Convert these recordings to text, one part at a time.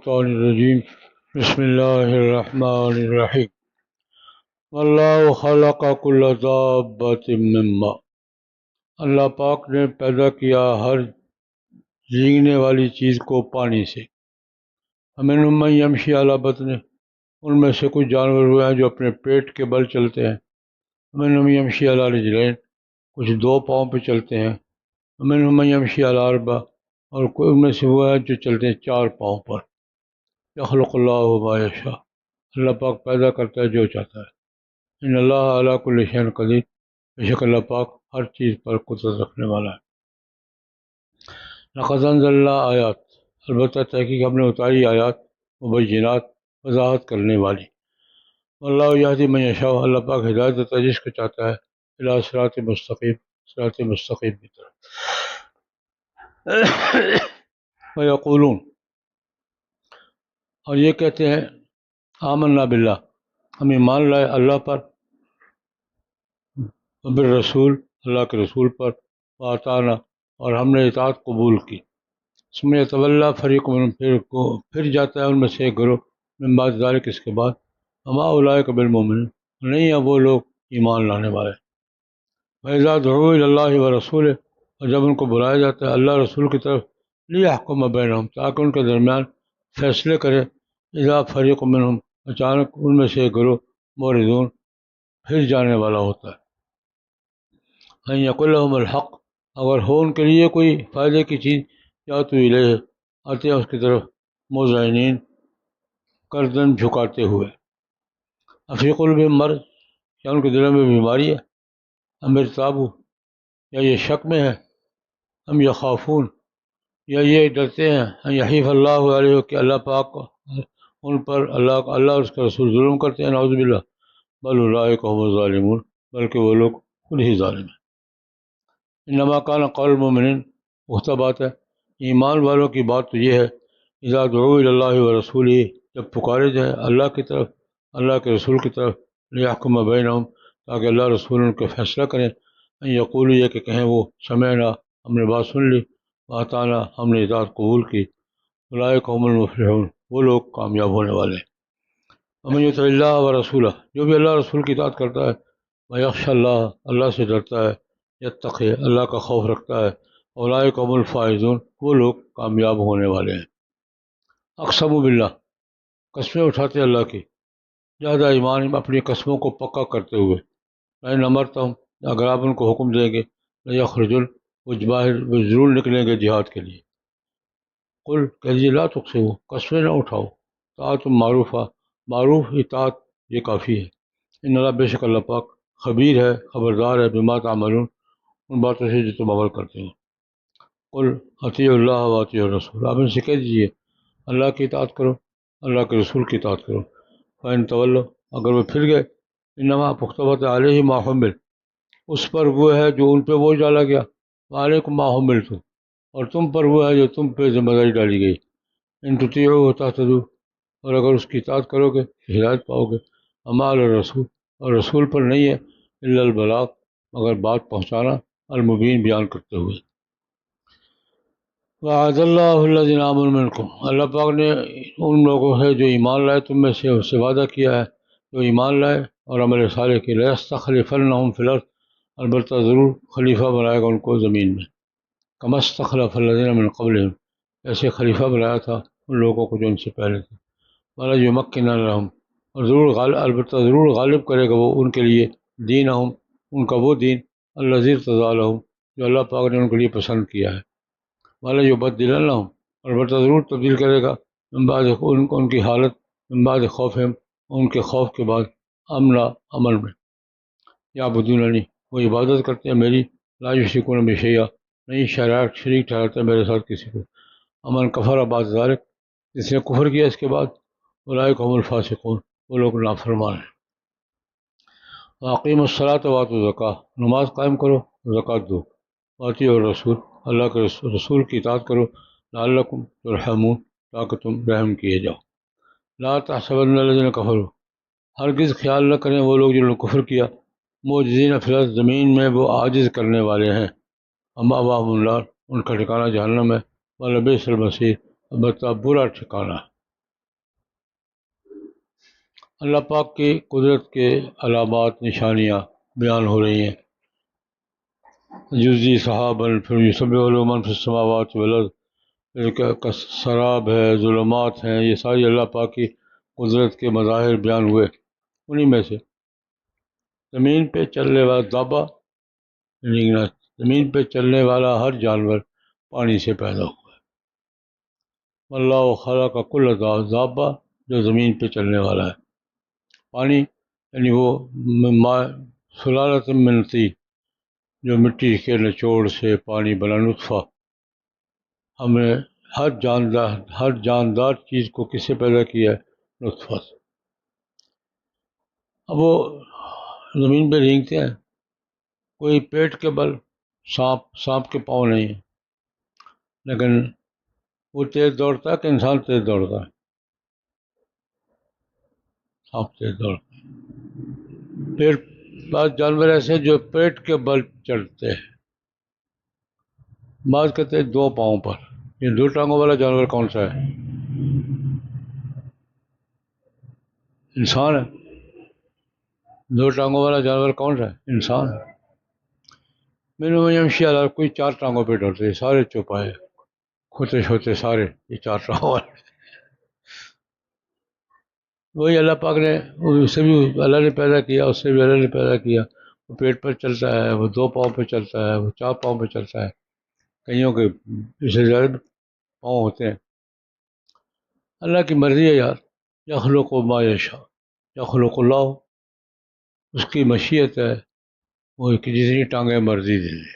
الشیطان الرجیم بسم اللہ الرحمن الرحیم واللہ خلق کل دابۃ من ماء، اللہ پاک نے پیدا کیا ہر رینگنے والی چیز کو پانی سے۔ فمنہم من یمشی علی بطنہ، ان میں سے کچھ جانور ہوئے ہیں جو اپنے پیٹ کے بل چلتے ہیں۔ فمنہم یمشی علی رجلین، کچھ دو پاؤں پہ چلتے ہیں۔ فمنہم من یمشی علی اربع، اور ان میں سے وہ ہیں جو چلتے ہیں چار پاؤں پر۔ یخلق اللہ ما یشاء، اللہ پاک پیدا کرتا ہے جو چاہتا ہے۔ ان اللہ علی کل شیء قدیر، بے شک اللہ پاک ہر چیز پر قدرت رکھنے والا ہے۔ لقد انزلنا آیات، البتہ تحقیق ہم نے اتاری آیات مبینات، وضاحت کرنے والی۔ واللہ یہدی من یشاء، اللہ پاک ہدایت دیتا ہے جس کو چاہتا ہے، الی صراط مستقیم، صراط مستقیم کی طرف۔ ویقولون، اور یہ کہتے ہیں، آمنا باللہ، ہم ایمان لائے اللہ پر، وبالرسول، اللہ کے رسول پر، واطعنا، اور ہم نے اطاعت قبول کی۔ ثم یتولی فریق منہم، پھر جاتا ہے ان میں سے ایک گروہ، من بعد ذلک، اس کے بعد، وما اولئک بالمؤمنین، نہیں ہیں وہ لوگ ایمان لانے والے۔ وَإِذَا دُعُوا إِلَى اللَّهِ وَرَسُولِهِ، اور جب ان کو بلایا جاتا ہے اللہ رسول کی طرف، لِيَحْكُمَ بَيْنَهُمْ، تاکہ ان کے درمیان فیصلے کرے، اذا فریق منہم، اچانک ان میں سے ایک گروہ، موردون، پھر جانے والا ہوتا ہے۔ ان یکن لہم الحق، اگر ہو ان کے لیے کوئی فائدے کی چیز، یا تو الیہ، آتے ہیں اس کی طرف، مذعنین، گردن جھکاتے ہوئے۔ افی قلوبہم مرض، کیا ان کے دلوں میں بیماری ہے؟ ام ارتابوا، یا یہ شک میں ہے؟ ام یخافون، یا یہ ڈرتے ہیں، ان یحیف اللہ علیہ، کہ اللہ پاک ان پر، اللہ اور اس کا رسول ظلم کرتے ہیں، نعوذ باللہ، بل اولئک هم الظالمون، بلکہ وہ لوگ خود ہی ظالم ہیں۔ انما کان قول المؤمنین، پختہ بات ہے ایمان والوں کی بات تو یہ ہے، اذا دعوا الی اللہ ورسولہ، جب پکارے جائیں اللہ کی طرف، اللہ کے رسول کی طرف، لیحکم بینہم، تاکہ اللہ رسول ان کا فیصلہ کریں، ان یقولوا، یہ کہ کہیں وہ، سمعنا، ہم نے بات سن لی، واطعنا، ہم نے اطاعت قبول کی، اولئک هم المفلحون، وہ لوگ کامیاب ہونے والے ہیں۔ ومن یطع اللہ ورسولہ، جو بھی اللہ رسول کی اطاعت کرتا ہے، ویخشى اللہ، اللہ سے ڈرتا ہے، یتقی، اللہ کا خوف رکھتا ہے، اولئک هم الفائزون، وہ لوگ کامیاب ہونے والے ہیں۔ اقسموا باللہ، قسمیں اٹھاتے اللہ کی، جہد ایمان، اپنی قسموں کو پکا کرتے ہوئے، لئن امرتہم، اگر آپ ان کو حکم دیں گے، لیخرجن، وہ ضرور نکلیں گے جہاد کے لیے۔ قل، کہہ دیجیے، لا تقسموا، قسمیں نہ اٹھاؤ، طاعت معروفہ، معروف اطاعت، یہ کافی ہے۔ ان اللہ، بے شک اللہ پاک، خبیر ہے، خبردار ہے، بما تعملون، ان باتوں سے جو تم عمل کرتے ہیں۔ قل اطیعوا اللہ واطیعوا الرسول، آپ ان سے کہہ دیجیے اللہ کی اطاعت کرو، اللہ کے رسول کی اطاعت کرو۔ فإن تولوا، اگر وہ پھر گئے، انما، پختہ بات ہے، علیہ ما حمل، اس پر وہ ہے جو ان پہ بوجھ ڈالا گیا، وعلیکم ما حملتم، اور تم پر وہ ہے جو تم پہ ذمہ داری ڈالی گئی۔ ان تطیعوہ تہتدوا، اور اگر اس کی اطاعت کرو گے ہدایت پاؤ گے۔ وما علی الرسول، اور رسول پر نہیں ہے، الا البلاغ، مگر بات پہنچانا، المبین، بیان کرتے ہوئے۔ وعد اللہ الذین آمنوا منکم، اللہ پاک نے ان لوگوں سے جو ایمان لائے تم میں سے، اس سے وعدہ کیا ہے جو ایمان لائے اور عمل صالح کی، لیستخلفنہم فی الارض، البتہ ضرور خلیفہ بنائے گا ان کو زمین میں، کما استخلف الذین من قبلہم، ایسے خلیفہ بنایا تھا ان لوگوں کو جو ان سے پہلے تھے۔ وَلَيُمَكِّنَنَّ لَهُمْ، اور ضرور البتہ ضرور غالب کرے گا وہ ان کے لیے، دینہم، ان کا وہ دین، الذی ارتضیٰ لہم، جو اللہ پاک نے ان کے لیے پسند کیا ہے۔ وَلَيُبَدِّلَنَّهُمْ، البتہ ضرور تبدیل کرے گا، من بعد ان کی حالت، من بعد خوفہم، ان کے خوف کے بعد، امن، امن میں، یعبدوننی، وہ عبادت کرتے ہیں میری، لا یشرکون بی شیئا، نہیں شریک ٹھہراتے میرے ساتھ کسی کو۔ امن کفر بعد ذلک، جس نے کفر کیا اس کے بعد، اولئک هم الفاسقون، وہ لوگ نافرمان ہیں۔ واقیموا الصلاۃ وآتوا الزکاۃ، نماز قائم کرو، زکوٰۃ دو، واطیعوا الرسول، اللہ کے رسول کی اطاعت کرو، لعلکم ترحمون، تاکہ تم رحم کیے جاؤ۔ لا تحسبن الذین کفروا، ہرگز خیال نہ کریں وہ لوگ جنہوں نے کفر کیا، معجزین فی الارض، زمین میں وہ عاجز کرنے والے ہیں، مأواہم النار، ان کا ٹھکانہ جہنم ہے، ولبئس المصیر، البتہ برا ٹھکانہ ہے۔ اللہ پاک کی قدرت کے علامات نشانیاں بیان ہو رہی ہیں. جزی صحابًا پھر یسبح له من فی السماوات والارض، سراب ہے، ظلمات ہیں، یہ ساری اللہ پاک کی قدرت کے مظاہر بیان ہوئے. انہی میں سے زمین پہ چلنے والا دابہ، زمین پہ چلنے والا ہر جانور پانی سے پیدا ہوا ہے. اللہ خلق کل دابہ، جو زمین پہ چلنے والا ہے. پانی یعنی وہ سلالۃ من طین، جو مٹی کے نچوڑ سے پانی بنا نطفہ. ہم نے ہر جاندار چیز کو کس سے پیدا کیا ہے؟ نطفہ سے. اب وہ زمین پہ رینگتے ہیں، کوئی پیٹ کے بل، سانپ کے پاؤں نہیں ہیں، لیکن وہ تیز دوڑتا ہے کہ انسان تیز دوڑتا ہے؟ سانپ تیز دوڑتا ہے. پیٹ، بعض جانور ایسے ہیں جو پیٹ کے بل چڑھتے ہیں. بعض کہتے ہیں دو پاؤں پر. یہ دو ٹانگوں والا جانور کون سا ہے؟ انسان ہے. دو ٹانگوں والا جانور کون سا ہے؟ انسان ہے. منہم من یمشی علی، کوئی چار ٹانگوں پہ ڈرتے ہیں، سارے چوپائے کھوتے چھوتے سارے یہ چار ٹانگوں والے. وہی اللہ پاک نے، اسے بھی اللہ نے پیدا کیا، اس سے بھی اللہ نے پیدا کیا. وہ پیٹ پر چلتا ہے، وہ دو پاؤں پہ چلتا ہے، وہ چار پاؤں پہ چلتا ہے، کئیوں کے اس سے زیادہ پاؤں ہوتے ہیں. اللہ کی مرضی ہے یار. یخلق ما یشاء، یخلق اللہ، اس کی مشیت ہے، وہ جتنی ٹانگیں مرضی دے دے.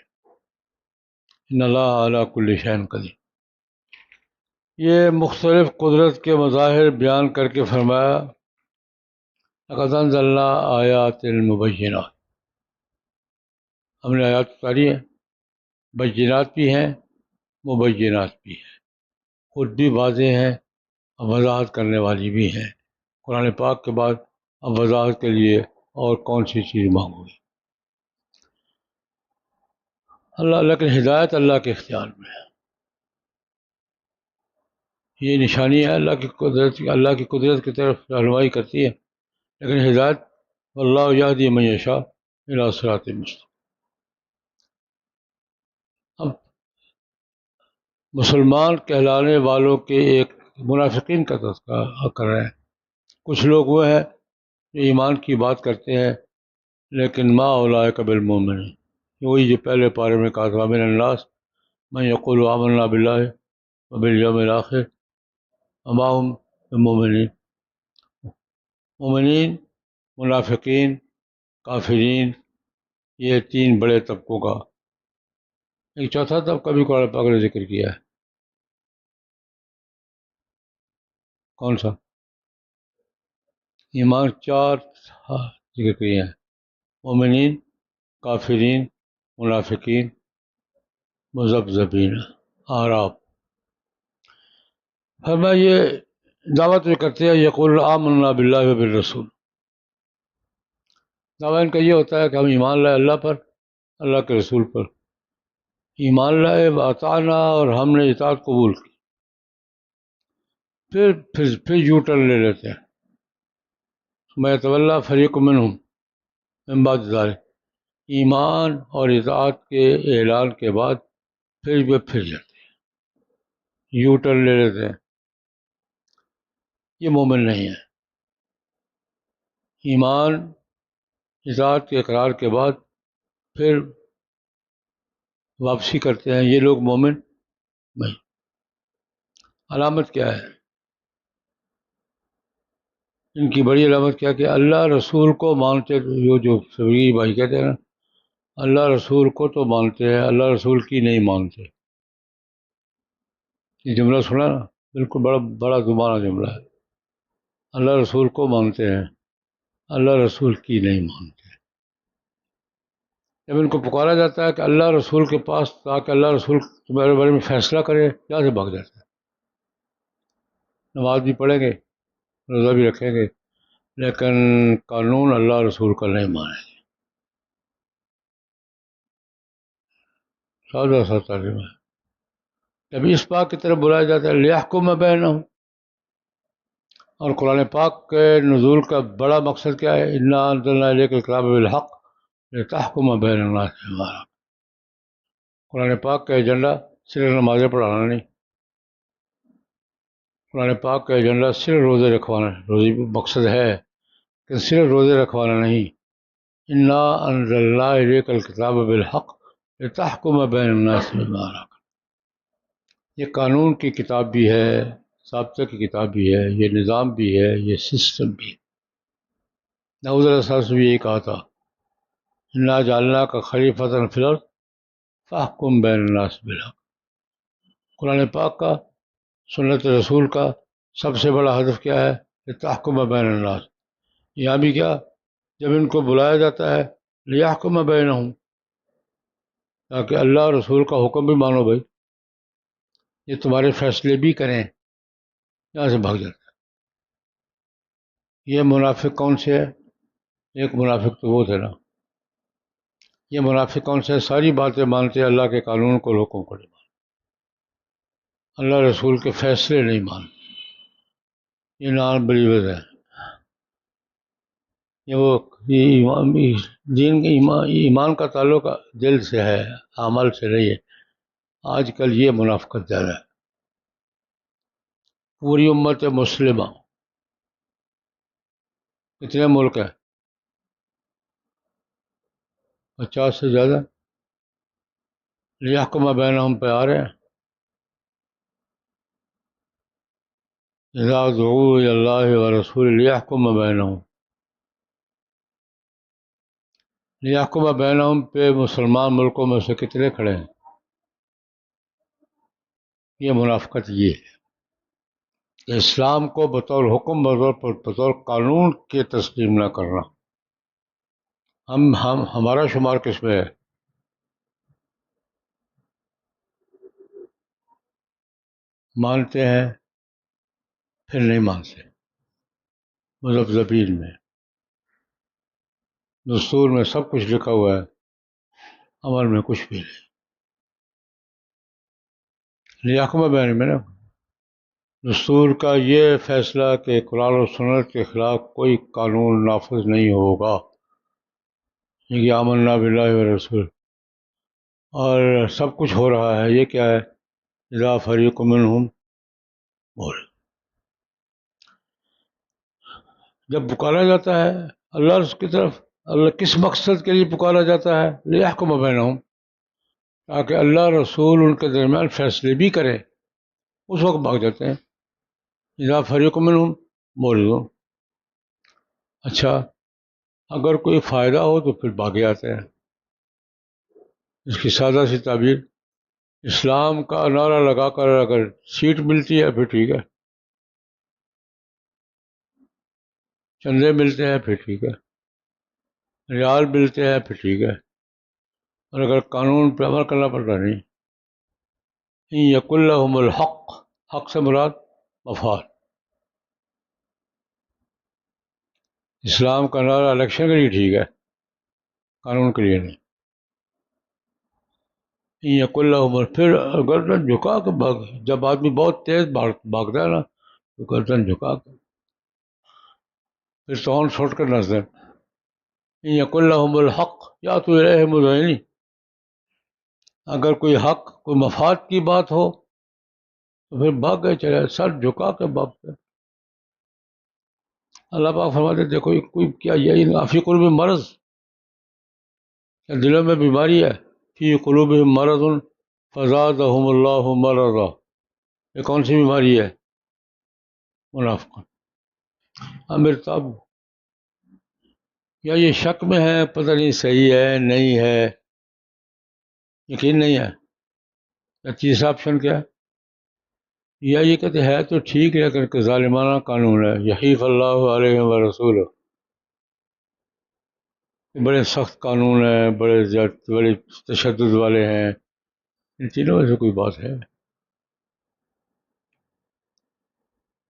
ان اللہ علی کل شیء قدیر. یہ مختلف قدرت کے مظاہر بیان کر کے فرمایا لقد انزلنا آیات مبینات، ہم نے آیات اتاری ہیں، بینات بھی ہیں، مبینات بھی ہیں، خود بھی واضح ہیں اور وضاحت کرنے والی بھی ہیں. قرآن پاک کے بعد اب وضاحت کے لیے اور کون سی چیز مانگو گی؟ لیکن ہدایت اللہ کے اختیار میں ہے. یہ نشانی ہے اللہ کی قدرت، اللہ کی قدرت کی طرف رہنمائی کرتی ہے. لیکن ہدایت، واللہ یہدی من یشاء الی صراط مستقیم. اب مسلمان کہلانے والوں کے ایک منافقین کا تذکرہ کر رہے ہیں. کچھ لوگ وہ ہیں جو ایمان کی بات کرتے ہیں لیکن ما اولئک بالمؤمنین، وہی جو پہلے پارے میں کہا تھا، من الناس من یقول آمنا باللہ وبالیوم الآخر وما هم بمؤمنین. مومنین، منافقین، کافرین، یہ تین بڑے طبقوں کا ایک چوتھا طبقہ بھی قرآن پاک نے ذکر کیا ہے. کون سا؟ ایمان چار ذکر کیے ہیں: مومنین، کافرین، منافقین، مذبذبین، اعراب. فرمایا یہ دعوت جو کرتے ہیں، یقول آمنا باللہ وبالرسول، دعویٰ ان کا یہ ہوتا ہے کہ ہم ایمان لائے اللہ پر، اللہ کے رسول پر. ایمان لائے واطعنا، اور ہم نے اطاعت قبول کی. پھر یو ٹرن لے لیتے ہیں. میں یتولی فریق منہم من بعد ذلک، ایمان اور اطاعت کے اعلان کے بعد پھر وہ پھر جاتے ہیں، یو ٹرن لے لیتے ہیں. یہ مومن نہیں ہے. ایمان، اطاعت کے اقرار کے بعد پھر واپسی کرتے ہیں، یہ لوگ مومن نہیں. علامت کیا ہے ان کی؟ بڑی علامت کیا کہ اللہ رسول کو مانتے، جو سبھی بھائی کہتے ہیں نا، اللہ رسول کو تو مانتے ہیں، اللہ رسول کی نہیں مانتے. یہ جملہ سنا نا، بالکل بڑا بڑا زبانہ جملہ ہے. اللہ رسول کو مانتے ہیں، اللہ رسول کی نہیں مانتے. جب ان کو پکارا جاتا ہے کہ اللہ رسول کے پاس تاکہ اللہ رسول تمہارے بارے میں فیصلہ کرے، یہاں سے بھاگ جاتا ہے. نماز بھی پڑھیں گے، روزہ بھی رکھیں گے، لیکن قانون اللہ رسول کا نہیں مانیں گے. سادہ سا ترجمہ ہے. جب اس بات کی طرف بلایا جاتا ہے لیحکم بینہم، اور قرآن پاک کے نزول کا بڑا مقصد کیا ہے؟ انا انزلنا الیک الکتاب بالحق لتحکم بین الناس بما اراک۔ قرآن پاک کا ایجنڈا صرف نمازیں پڑھانا نہیں، قرآن پاک کا ایجنڈا صرف روزے رکھوانا ہے، روزی مقصد ہے کہ صرف روزے رکھوانا نہیں۔ انا انزلنا الیک الکتاب بالحق لتحکم بین الناس بما اراک۔ یہ قانون کی کتاب بھی ہے، ضابطے کی کتاب بھی ہے، یہ نظام بھی ہے، یہ سسٹم بھی ہے۔ داؤد علیہ السلام سے بھی یہی کہا تھا، انا جعلناک خلیفۃ فی الارض فاحکم بین الناس بالحق۔ قرآن پاک کا، سنت رسول کا سب سے بڑا ہدف کیا ہے؟ کہ تحکم بین الناس۔ یہاں بھی کیا، جب ان کو بلایا جاتا ہے لیحکم بینہم، تاکہ اللہ اور رسول کا حکم بھی مانو بھائی، یہ تمہارے فیصلے بھی کریں، یہاں سے بھاگ جاتا ہے۔ یہ منافق کون سے ہے؟ ایک منافق تو وہ تھے نا، یہ منافق کون سے ہے؟ ساری باتیں مانتے، اللہ کے قانون کو، حکم کو نہیں مانتے، اللہ رسول کے فیصلے نہیں مانتے، یہ نان بلیورز ہیں۔ یہ وہ دین ایمان کا تعلق دل سے ہے، عمل سے نہیں ہے۔ آج کل یہ منافقت زیادہ ہے۔ پوری امت مسلمہ، کتنے ملک ہیں؟ 50 سے زیادہ، لیحکم بینہم پہ آ رہے ہیں۔ اذا دعوا الی اللہ ورسول لیحکم بینہم، لیحکم بینہم پہ مسلمان ملکوں میں سے کتنے کھڑے ہیں؟ یہ منافقت یہ ہے کہ اسلام کو بطور حکم، بطور قانون کے تسلیم نہ کرنا۔ ہمارا شمار کس میں ہے؟ مانتے ہیں پھر نہیں مانتے، مذبذبین میں۔ دستور میں سب کچھ لکھا ہوا ہے، عمل میں کچھ بھی نہیں۔ لیحکم بین میں نا، دستور کا یہ فیصلہ کہ قرآن و سنت کے خلاف کوئی قانون نافذ نہیں ہوگا، یہ آمنا باللہ و رسول، اور سب کچھ ہو رہا ہے۔ یہ کیا ہے؟ اذا فریق منہم، بول، جب پکارا جاتا ہے اللہ کی طرف، اللہ کس مقصد کے لیے پکارا جاتا ہے؟ لیحکم بینہم، تاکہ اللہ رسول ان کے درمیان فیصلے بھی کرے، اس وقت بھاگ جاتے ہیں۔ اذا فریق منہم معرضون، اچھا اگر کوئی فائدہ ہو تو پھر بھاگے آتے ہیں۔ اس کی سادہ سی تعبیر، اسلام کا نعرہ لگا کر اگر سیٹ ملتی ہے پھر ٹھیک ہے، چندے ملتے ہیں پھر ٹھیک ہے، ریال ملتے ہیں پھر ٹھیک ہے، اور اگر قانون پہ عمل کرنا پڑتا نہیں۔ یقل لہم الحق، حق سے مراد مفاد۔ اسلام کا نعرہ الیکشن کے لیے ٹھیک ہے، قانون کے لیے نہیں۔ یقل لہم، پھر گردن جھکا کے بھاگ، جب آدمی بہت تیز بھاگتا ہے نا تو گردن جھکا کے، پھر تو چھوڑ کر نظر۔ یقل لہم الحق یا تو الیہ مذعنین، اگر کوئی حق، کوئی مفاد کی بات ہو تو پھر بھاگ گئے، چلے سر جھکا کے بھاگتے۔ اللہ پاک فرماتے دیکھو یہ کوئی کیا، یہ فی قلوبہم مرض، کیا دلوں میں بیماری ہے؟ فی قلوبہم مرض فزادہم اللہ مرضا، یہ کون سی بیماری ہے؟ منافقت۔ امر تب، یا یہ شک میں ہے، پتہ نہیں صحیح ہے نہیں ہے، یقین نہیں ہے، یا تیسرا آپشن کیا ہے؟ یا یہ کہتے ہے تو ٹھیک ہے لیکن کہ ظالمانہ قانون ہے، یحیف اللہ علیہ ورسولہ، بڑے سخت قانون ہیں، بڑے تشدد والے ہیں، ان تینوں میں سے کوئی بات ہے؟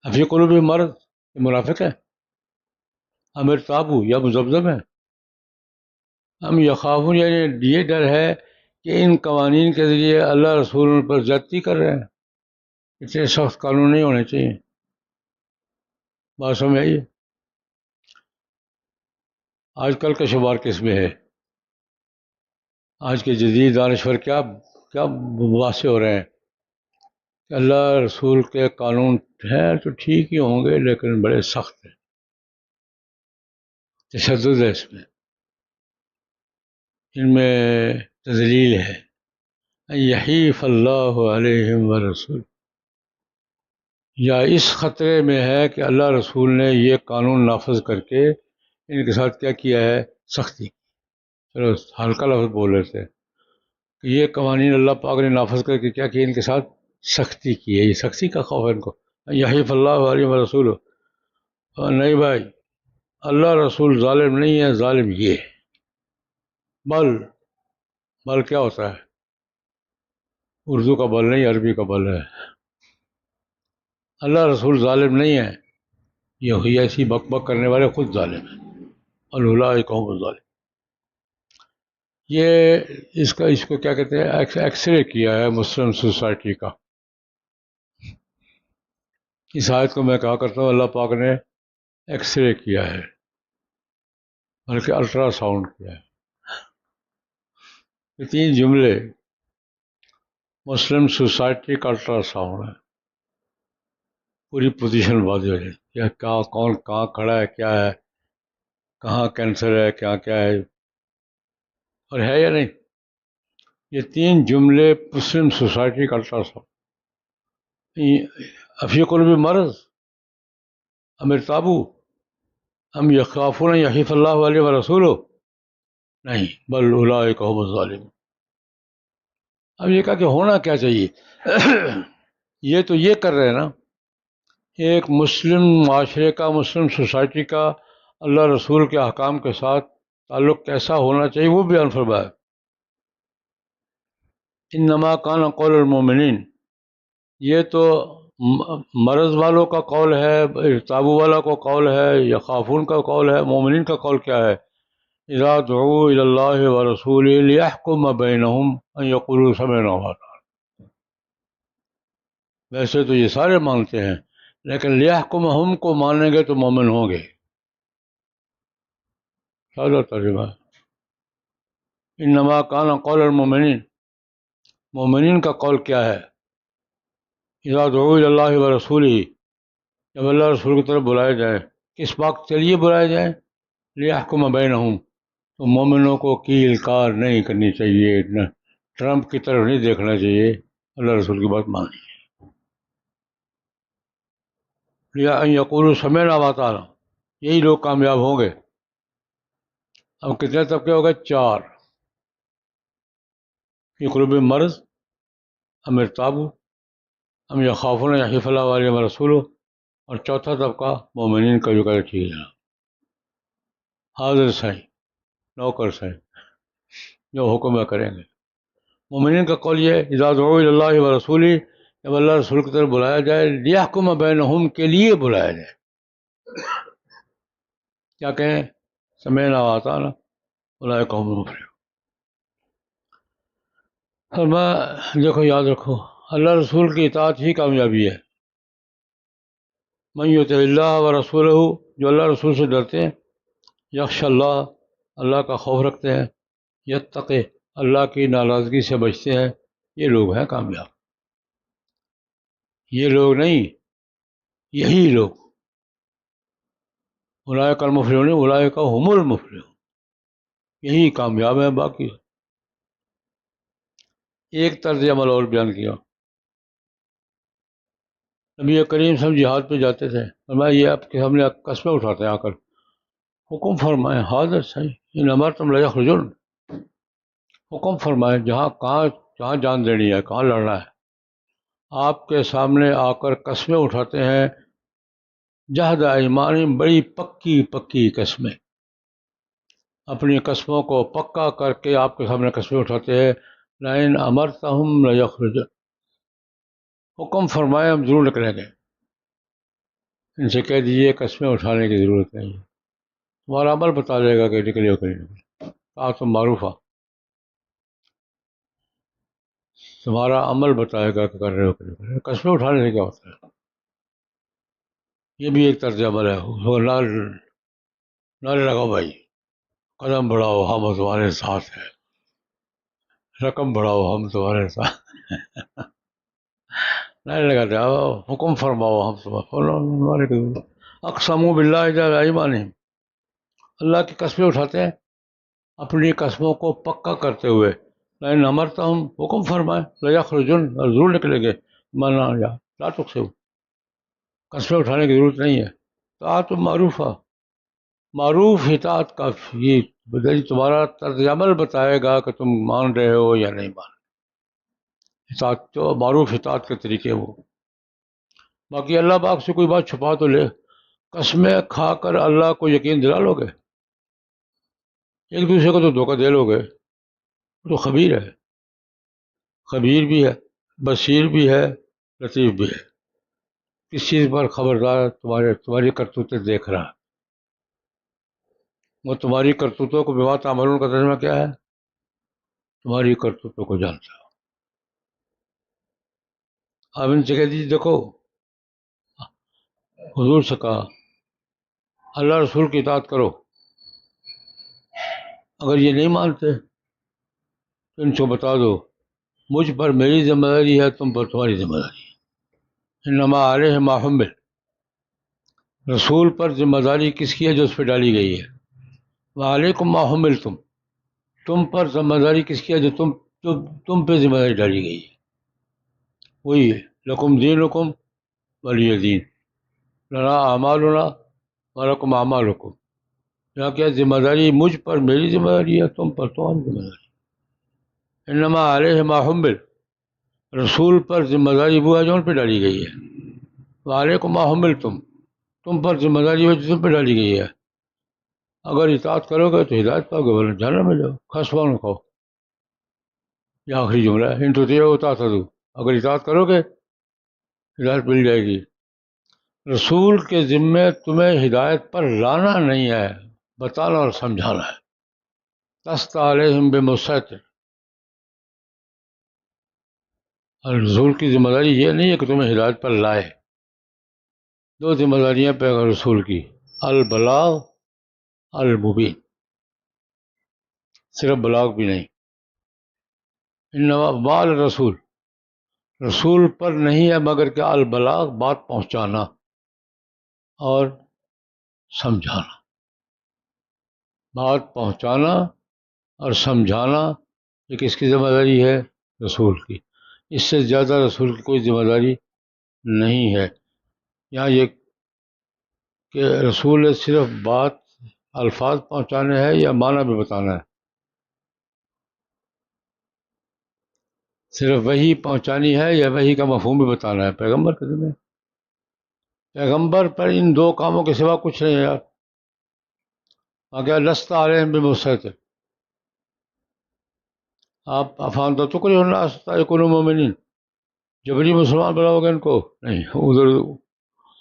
فی قلوبہم مرض، یہ منافق ہے؟ امر تابو، یا مذبذب ہے؟ ہم یخافون، یعنی یہ ڈر ہے کہ ان قوانین کے ذریعے اللہ رسول ان پر زیادتی کر رہے ہیں، اتنے سخت قانون نہیں ہونے چاہیے۔ بات سمجھ آئی؟ آج کل کا شمار کس میں ہے؟ آج کے جدید دانشور کیا کیا واضح ہو رہے ہیں کہ اللہ رسول کے قانون ہیں تو ٹھیک ہی ہوں گے لیکن بڑے سخت ہیں، تشدد ہے اس میں، ان میں تذلیل ہے، یحیف اللہ علیہم ورسول، یا اس خطرے میں ہے کہ اللہ رسول نے یہ قانون نافذ کر کے ان کے ساتھ کیا کیا ہے؟ سختی۔ چلو ہلکا لفظ بول رہے تھے کہ یہ قوانین اللہ پاک نے نافذ کر کے کیا کیا؟ ان کے ساتھ سختی کی ہے۔ یہ سختی کا خوف ہے ان کو، یحیف اللہ علیہ رسول۔ نہیں بھائی، اللہ رسول ظالم نہیں ہے، ظالم یہ ہے۔ بل کیا ہوتا ہے؟ اردو کا بل نہیں، عربی کا بل ہے۔ اللہ رسول ظالم نہیں ہے، یہ ایسی بک بک کرنے والے خود ظالم ہیں، اولئک هم الظالمون۔ یہ اس کو کیا کہتے ہیں؟ ایکس رے کیا ہے مسلم سوسائٹی کا۔ اس آیت کو میں کہا کرتا ہوں اللہ پاک نے ایکس رے کیا ہے، بلکہ الٹرا ساؤنڈ کیا ہے۔ یہ تین جملے مسلم سوسائٹی کا الٹرا ساؤنڈ ہے، پوری پوزیشن واضح ہو جائے کیا کیا کون کہاں کھڑا ہے، کیا ہے، کہاں کینسر ہے، کیا کیا ہے اور ہے یا نہیں۔ یہ تین جملے مسلم سوسائٹی کا الٹرا ساؤنڈ۔ افی قلوب مرض ام ارتابوا ام یخافون یحیف اللہ علیہ ورسولہ، نہیں بل اولئک هم الظالمون۔ اب یہ کہا کہ ہونا کیا چاہیے؟ یہ تو یہ کر رہے ہیں نا، ایک مسلم معاشرے کا، مسلم سوسائٹی کا اللہ رسول کے احکام کے ساتھ تعلق کیسا ہونا چاہیے وہ بیان فرمایا۔ انما کان قول المؤمنین، یہ تو مرض والوں کا قول ہے، ارتابو والا کا قول ہے، یخافون کا قول ہے۔ مومنین کا قول کیا ہے؟ اذا دعوا الی اللہ ورسولہ لیحکم بینہم ان یقولوا سمعنا واطعنا۔ ویسے تو یہ سارے مانتے ہیں، لیکن لیحکم ہم کو مانیں گے تو مومن ہوں گے۔ سادہ ترجمہ ہے، انما کان قول المؤمنین، مومنین کا قول کیا ہے؟ اذا دعوا الی اللہ ورسولہ، جب اللہ رسول کی طرف بلائے جائیں، کس بات کے لیے بلائے جائیں؟ لیحکم بینہم، تو مومنوں کو کیل کار نہیں کرنی چاہیے، نہ ٹرمپ کی طرف نہیں دیکھنا چاہیے، اللہ رسول کی بات ماننی ہے۔ یا ان یقولوا سمعنا واطعنا، یہی لوگ کامیاب ہوں گے۔ اب کتنے طبقے ہو گئے؟ چار، فی قلوبہم مرض ام ارتابوا ام یخافون یحیف اللہ علیہ ورسولہ، اور چوتھا طبقہ مومنین کا جو کہتے ٹھیک ہے، حاضر سائیں، نوکر سائیں، جو حکم کریں گے۔ مومنین کا قول یہ ہے اذا دعوا الی اللہ ورسولہ، جب اللہ رسول کی طرف بلایا جائے، لیحکم بینہم، کے لیے بلایا جائے، کیا کہیں؟ سمعنا واطعنا اولئک هم المفلحون۔ فرمایا دیکھو، یاد رکھو، اللہ رسول کی اطاعت ہی کامیابی ہے۔ من یطع اللہ ورسولہ، جو اللہ رسول سے ڈرتے ہیں، یخشى اللہ، اللہ کا خوف رکھتے ہیں، یتقی، اللہ کی ناراضگی سے بچتے ہیں، یہ لوگ ہیں کامیاب۔ یہ لوگ نہیں، یہی لوگ، اولئک المفلحون، اولئک هم المفلحون، یہی کامیاب ہیں۔ باقی ایک طرز عمل اور بیان کیا، نبی کریم صلی اللہ علیہ وسلم جہاد پہ جاتے تھے، فرمایا یہ آپ کے سامنے قسمیں اٹھاتے ہیں آ کر، حکم فرمائیں حاضر صحیح ان امرتم لیخرجن، حکم فرمائیں جہاں جان دینی ہے، کہاں لڑنا ہے، آپ کے سامنے آ کر قسمیں اٹھاتے ہیں، جہد ایمان، بڑی پکی پکی قسمیں، اپنی قسموں کو پکا کر کے آپ کے سامنے قسمیں اٹھاتے ہیں، لئن امرتہم لیخرجن، حکم فرمائے ہم ضرور نکلیں گے۔ ان سے کہہ دیجیے قسمیں اٹھانے کی ضرورت نہیں ہے، تمہارا عمل بتا دے گا کہ نکلے ہو کہ نہیں نکلے، تم معروف، تمہارا عمل بتائے گا کہ کر رہے ہو کہ نہیں کر رہے ہو۔ قسمیں اٹھانے سے کیا ہوتا ہے؟ یہ بھی ایک طرز عمل ہے، اس کو نعرے لگاؤ بھائی، قدم بڑھاؤ ہم تمہارے ساتھ ہیں، رقم بڑھاؤ ہم تمہارے ساتھ نعرے لگاتے ہیں، حکم فرماؤ ہم تمہارے، اقسموا باللہ جہد ایمانہم، اللہ کی قسمیں اٹھاتے ہیں اپنی قسموں کو پکا کرتے ہوئے، لئن امرتہم، حکم فرمائے، لیخرجن، ضرور نکلیں گے، مانا یا لا تقسم، قسمیں اٹھانے کی ضرورت نہیں ہے، طاعت معروف، معروف اطاعت کا یہ بدل تمہارا طرز عمل بتائے گا کہ تم مان رہے ہو یا نہیں مان رہے، اطاعت تو معروف اطاعت کے طریقے وہ، باقی اللہ پاک سے کوئی بات چھپا تو لے، قسمیں کھا کر اللہ کو یقین دلا لو گے، ایک دوسرے کو تو دھوکہ دے لو گے، وہ تو خبیر ہے، خبیر بھی ہے، بصیر بھی ہے، لطیف بھی ہے، کس چیز پر خبردار تمہاری کرتوتیں دیکھ رہا ہے، وہ تمہاری کرتوتوں کو بما تعملون کا ترجمہ کیا ہے؟ تمہاری کرتوتوں کو جانتا ہے، آپ ان سے کہہ دیجیے دیکھو، حضور سے کہا اللہ رسول کی اطاعت کرو، اگر یہ نہیں مانتے تو ان کو بتا دو مجھ پر میری ذمہ داری ہے، تم پر تمہاری ذمہ داری ہے، انما علیہ ما حمل، رسول پر ذمہ داری کس کی ہے؟ جو اس پہ ڈالی گئی ہے، وعلیکم ما حملتم، تم پر ذمہ داری کس کی ہے؟ جو تم پہ ذمہ داری ڈالی گئی ہے، وہی ہے، لکم دینکم ولی دین، لنا اعمالنا ولکم اعمالکم، یہاں کیا ذمہ داری مجھ پر میری ذمہ داری ہے، تم پر تمہاری ذمہ داری، انما علیہ ما حمل، رسول پر ذمہ داری وہ ہے جو ان پہ ڈالی گئی ہے، وعلیکم ما حملتم، تم پر ذمہ داری وہ جو تم پہ ڈالی گئی ہے، اگر اطاعت کرو گے تو ہدایت پاؤ گے، ورنہ جہنم میں جاؤ، خسوان کھاؤ، یہ آخری جملہ ہے، ان تطیعوا تہتدوا، اگر اطاعت کرو گے ہدایت مل جائے گی، رسول کے ذمے تمہیں ہدایت پر لانا نہیں ہے، بتانا اور سمجھانا ہے، لست علیہم بمسیطر، رسول کی ذمہ داری یہ نہیں ہے کہ تمہیں ہدایت پر لائے، دو ذمہ داریاں پہ رسول کی، البلاغ المبین، صرف بلاغ بھی نہیں، انما مال رسول، رسول پر نہیں ہے مگر کہ البلاغ، بات پہنچانا اور سمجھانا، بات پہنچانا اور سمجھانا، یہ کس کی ذمہ داری ہے؟ رسول کی، اس سے زیادہ رسول کی کوئی ذمہ داری نہیں ہے، یہاں یہ کہ رسول نے صرف بات الفاظ پہنچانے ہیں یا معنی بھی بتانا ہے، صرف وہی پہنچانی ہے یا وہی کا مفہوم بھی بتانا ہے، پیغمبر کے ذمہ، پیغمبر پر ان دو کاموں کے سوا کچھ نہیں ہے یار، آگے لست علیہم بمسیطر، آپ افان تو تکری الناس حتی یکونوا مومنین، جبری مسلمان بناؤ گے ان کو؟ نہیں، ادھر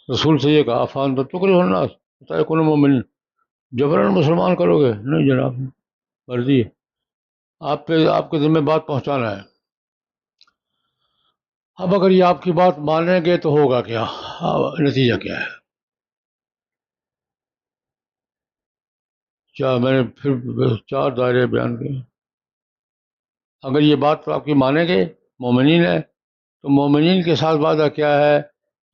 رسول سے یہ کہا افان تو تکری الناس حتی یکونوا مومنین، جبرن مسلمان کرو گے؟ نہیں جناب، مرضی ہے، آپ کے ذمہ بات پہنچانا ہے، اب اگر یہ آپ کی بات مانیں گے تو ہوگا کیا، نتیجہ کیا ہے؟ میں نے پھر چار دائرے بیان کیے، اگر یہ بات تو آپ کی مانیں گے، مومنین ہے تو مومنین کے ساتھ وعدہ کیا ہے؟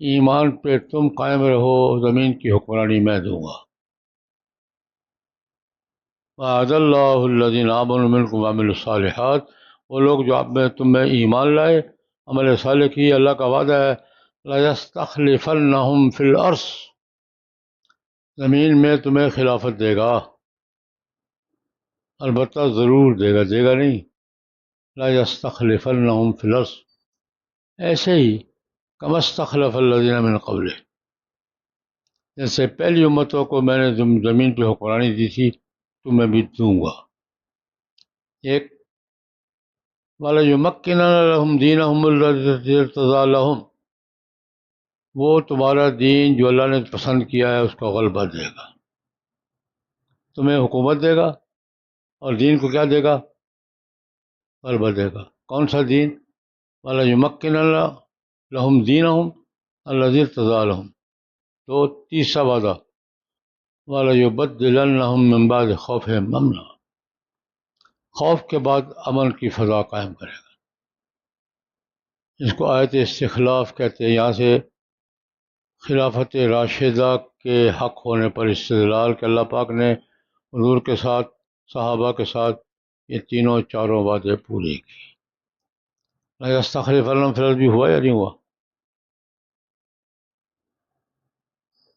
ایمان پہ تم قائم رہو، زمین کی حکمرانی میں دوں گا، وعد اللہ الذین آمنوا منکم وعملوا الصالحات، وہ لوگ جو آپ میں تم میں ایمان لائے، عمل صالح کی، اللہ کا وعدہ ہے لَيَسْتَخْلِفَنَّهُمْ فِي الْأَرْضِ، زمین میں تمہیں خلافت دے گا، البتہ ضرور دے گا، دے گا نہیں، لَيَسْتَخْلِفَنَّهُمْ فِي الْأَرْضِ، ایسے ہی كَمَا اسْتَخْلَفَ الَّذِينَ مِن قَبْلِهِمْ، جیسے پہلی امتوں کو میں نے زمین پہ حکمرانی دی تھی، تمہیں بھی دوں گا، ایک وَلَيُمَكِّنَنَّ لَهُمْ دِينَهُمُ الَّذِي ارْتَضَىٰ لَهُمْ، وہ تمہارا دین جو اللہ نے پسند کیا ہے اس کا غلبہ دے گا، تمہیں حکومت دے گا اور دین کو کیا دے گا؟ غلبہ دے گا، کون سا دین؟ وَلَيُمَكِّنَنَّ لَهُمْ دِينَهُمْ الَّذِي ارْتَضَىٰ لَهُمْ، تو تیسرا وعدہ وَلَيُبَدِّلَنَّهُم مِّن بَعْدِ خَوْفِهِمْ أَمْنًا، خوف کے بعد امن کی فضا قائم کرے گا۔ اس کو آیت استخلاف کہتے ہیں۔ یہاں سے خلافت راشدہ کے حق ہونے پر استدلال کہ اللہ پاک نے حضور کے ساتھ، صحابہ کے ساتھ یہ تینوں چاروں وعدے پورے کی۔ لَيَسْتَخْلِفَنَّهُمْ فِي الْأَرْضِ بھی ہوا یا نہیں ہوا؟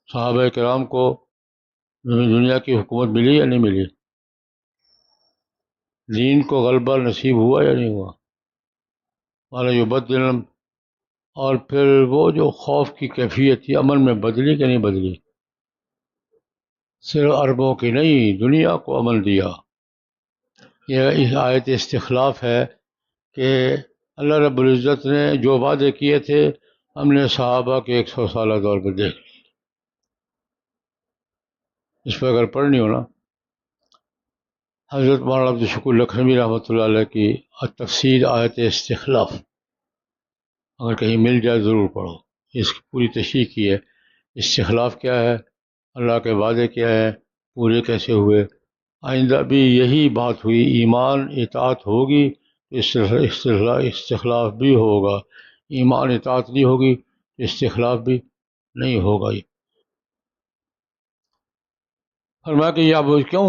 صحابہ کرام کو دنیا کی حکومت ملی یا نہیں ملی؟ دین کو غلبہ نصیب ہوا یا نہیں ہوا؟ وَلَيُبَدِّلَنَّهُم، اور پھر وہ جو خوف کی کیفیت تھی امن میں بدلی کہ نہیں بدلی؟ صرف عربوں کی نہیں، دنیا کو امن دیا۔ یہ اس آیت استخلاف ہے کہ اللہ رب العزت نے جو وعدے کیے تھے ہم نے صحابہ کے 100 سالہ دور میں دیکھ لی۔ اس پہ اگر پڑھنی ہو نا، حضرت مولانا عبد الشکور لکھنوی رحمۃ اللہ علیہ کی تفسیر آیت استخلاف اگر کہیں مل جائے ضرور پڑھو۔ اس کی پوری تشریح کی ہے، استخلاف کیا ہے، اللہ کے وعدے کیا ہیں، پورے کیسے ہوئے۔ آئندہ بھی یہی بات ہوئی، ایمان اطاعت ہوگی تو استخلاف بھی ہوگا، ایمان اطاعت نہیں ہوگی تو استخلاف بھی نہیں ہوگا۔ فرمایا کہ کیوں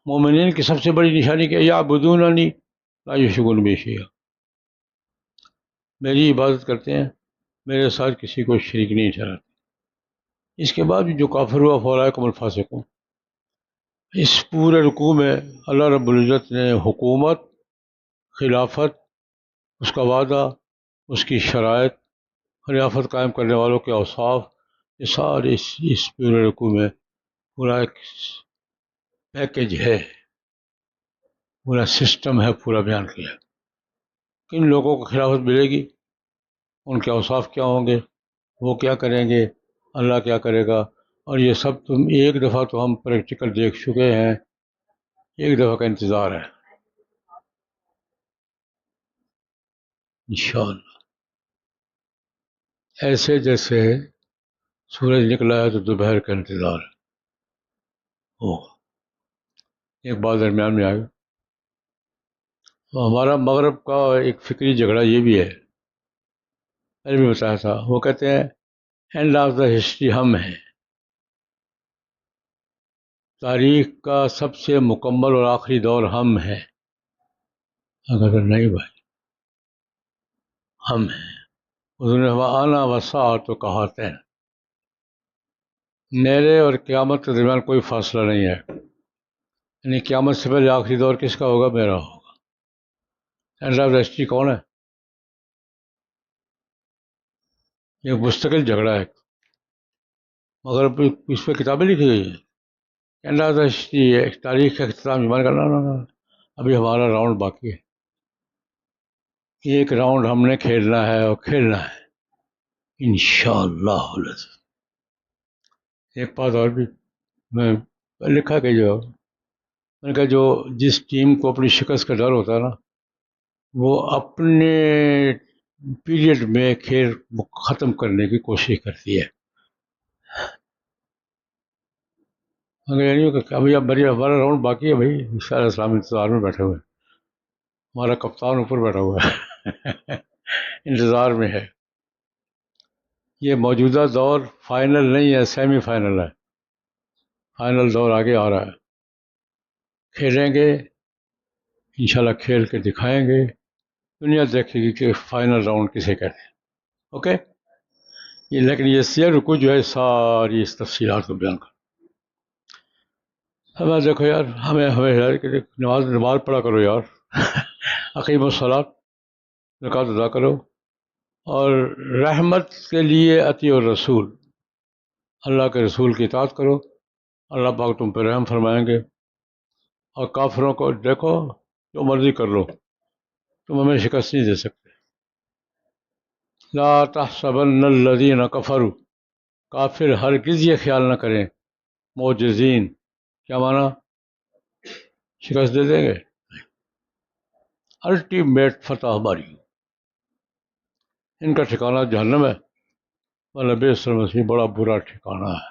مومنین کی سب سے بڑی نشانی کہ یعبدوننی لا یشرکون بی شیئا، میری عبادت کرتے ہیں، میرے ساتھ کسی کو شریک نہیں ٹھہراتے۔ اس کے بعد بھی جو کافر ہوا فاولئک هم الفاسقون۔ اس پورے رکوع میں اللہ رب العزت نے حکومت، خلافت، اس کا وعدہ، اس کی شرائط، خلافت قائم کرنے والوں کے اوصاف، یہ سارے اس پورے رکوع میں پورا ایک پیکج ہے، پورا سسٹم ہے، پورا بیان کیا۔ کن لوگوں کو خلافت ملے گی، ان کے اوصاف کیا ہوں گے، وہ کیا کریں گے، اللہ کیا کرے گا، اور یہ سب تم ایک دفعہ تو ہم پریکٹیکل دیکھ چکے ہیں، ایک دفعہ کا انتظار ہے انشاءاللہ۔ ایسے جیسے سورج نکلا ہے تو دوپہر کا انتظار ہوگا۔ ایک بات درمیان میں آئی، ہمارا مغرب کا ایک فکری جھگڑا یہ بھی ہے، پہلے بھی بتایا تھا، وہ کہتے ہیں اینڈ آف دا ہسٹری ہم ہیں، تاریخ کا سب سے مکمل اور آخری دور ہم ہیں۔ اگر نہیں بھائی، ہم ہیں۔ حضور نے آنا وساعت تو کہاتین، میرے اور قیامت کے درمیان کوئی فاصلہ نہیں ہے، یعنی قیامت سے پہلے آخری دور کس کا ہوگا؟ میرا ہوگا۔ اینڈ آف دا ہسٹری کون ہے؟ یہ مستقل جھگڑا ہے، مگر اس پہ کتابیں لکھی گئی ہیں۔ اینڈ آف دا ہسٹری ہے، تاریخ کا اختتام ایمان کرنا نا، ابھی ہمارا راؤنڈ باقی ہے، ایک راؤنڈ ہم نے کھیلنا ہے اور کھیلنا ہے انشاءاللہ العزیز۔ ایک بات اور بھی میں لکھا کہ میں نے کہا جو جس ٹیم کو اپنی شکست کا ڈر ہوتا ہے نا، وہ اپنے پیریڈ میں کھیل ختم کرنے کی کوشش کرتی ہے۔ مگر یہ نہیں کہ ابھی ہمارا راؤنڈ باقی ہے بھائی، سارے اسلام انتظار میں بیٹھے ہوئے ہیں، ہمارا کپتان اوپر بیٹھا ہوا ہے انتظار میں ہے۔ یہ موجودہ دور فائنل نہیں ہے، سیمی فائنل ہے، فائنل دور آگے آ رہا ہے۔ کھیلیں گے انشاءاللہ، کھیل کے دکھائیں گے، دنیا دیکھے گی کہ فائنل راؤنڈ کسے کہتے ہیں۔ اوکے، یہ لیکن یہ سیر رکو جو ہے ساری اس تفصیلات کو بیان کر۔ ہمیں دیکھو یار، ہمیں ہدایت کے نماز پڑھا کرو یار اقیم الصلاۃ، زکوٰۃ ادا کرو، اور رحمت کے لیے اطیعوا الرسول، اللہ کے رسول کی اطاعت کرو، اللہ پاک تم پہ رحم فرمائیں گے۔ اور کافروں کو دیکھو، جو مرضی کر لو، تم ہمیں شکست نہیں دے سکتے۔ لا تحسبن الذین کفروا، کافر ہرگز یہ خیال نہ کریں، معجزین، کیا معنی؟ شکست دے دیں گے؟ الٹیمیٹ فتح ہماری، ان کا ٹھکانہ جہنم ہے۔ والا بے مسیح بڑا برا ٹھکانہ ہے۔